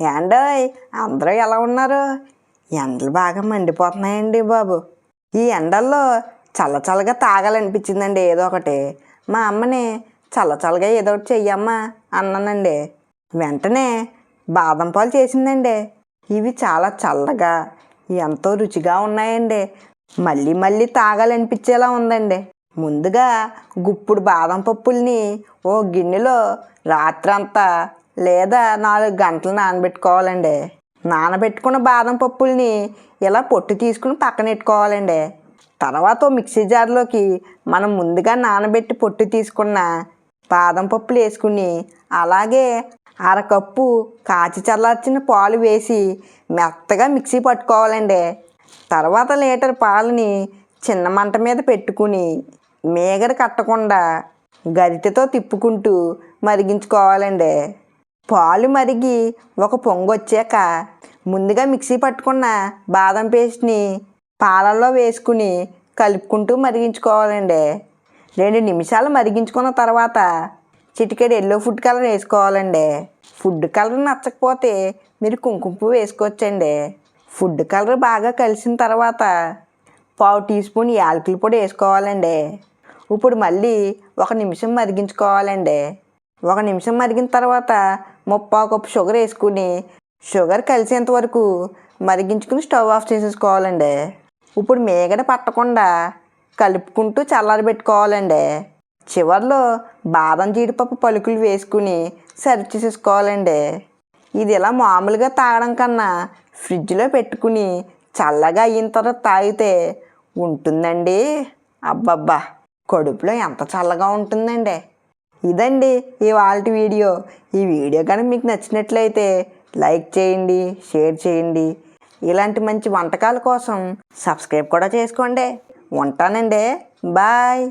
ఏండోయ్ అందరూ ఎలా ఉన్నారు? ఎండలు బాగా మండిపోతున్నాయండి బాబు. ఈ ఎండల్లో చల్లగా తాగాలనిపించిందండి ఏదో ఒకటి. మా అమ్మని చల్లగా ఏదో ఒకటి చెయ్యమ్మా అన్నానండి. వెంటనే బాదం పాలు చేసిందండి. ఇవి చాలా చల్లగా ఎంతో రుచిగా ఉన్నాయండి. మళ్ళీ తాగాలనిపించేలా ఉందండి. ముందుగా గుప్పుడు బాదం పప్పుల్ని ఓ గిన్నెలో రాత్రంతా లేదా 4 గంటలు నానబెట్టుకోవాలండి. నానబెట్టుకున్న బాదం పప్పుల్ని ఇలా పొట్టు తీసుకుని పక్కన పెట్టుకోవాలండి. తర్వాత మిక్సీ జార్లోకి మనం ముందుగా నానబెట్టి పొట్టు తీసుకున్న బాదం పప్పులు వేసుకుని అలాగే అరకప్పు కాచి చల్లార్చిన పాలు వేసి మెత్తగా మిక్సీ పట్టుకోవాలండి. తర్వాత లీటర్ పాలని చిన్న మంట మీద పెట్టుకుని మీగడ కట్టకుండా గరిటెతో తిప్పుకుంటూ మరిగించుకోవాలండి. పాలు మరిగి ఒక పొంగు వచ్చాక ముందుగా మిక్సీ పట్టుకున్న బాదం పేస్ట్ని పాలల్లో వేసుకుని కలుపుకుంటూ మరిగించుకోవాలండి. 2 నిమిషాలు మరిగించుకున్న తర్వాత చిటికెడు ఎల్లో ఫుడ్ కలర్ వేసుకోవాలండి. ఫుడ్ కలర్ నచ్చకపోతే మీరు కుంకుమ పువ్వు వేసుకోవచ్చండి. ఫుడ్ కలర్ బాగా కలిసిన తర్వాత 1/2 టీ స్పూన్ యాలకుల పొడి వేసుకోవాలండి. ఇప్పుడు మళ్ళీ 1 నిమిషం మరిగించుకోవాలండి. 1 నిమిషం మరిగిన తర్వాత 3/4 కప్పు షుగర్ వేసుకుని షుగర్ కలిసేంత వరకు మరిగించుకుని స్టవ్ ఆఫ్ చేసేసుకోవాలండి. ఇప్పుడు మీగడ పట్టకుండా కలుపుకుంటూ చల్లారబెట్టుకోవాలండి. చివరిలో బాదం జీడిపప్పు పలుకులు వేసుకుని సర్వ్ చేసేసుకోవాలండి. ఇది ఇలా మామూలుగా తాగడం కన్నా ఫ్రిడ్జ్లో పెట్టుకుని చల్లగా అయిన తర్వాత తాగితే ఉంటుందండి. అబ్బబ్బా, కడుపులో ఎంత చల్లగా ఉంటుందండి. ఇదండి ఇవాల్టి వీడియో. ఈ వీడియో కనుక మీకు నచ్చినట్లయితే లైక్ చేయండి, షేర్ చేయండి. ఇలాంటి మంచి వంటకాల కోసం సబ్స్క్రైబ్ కూడా చేసుకోండి. ఉంటానండి. బాయ్.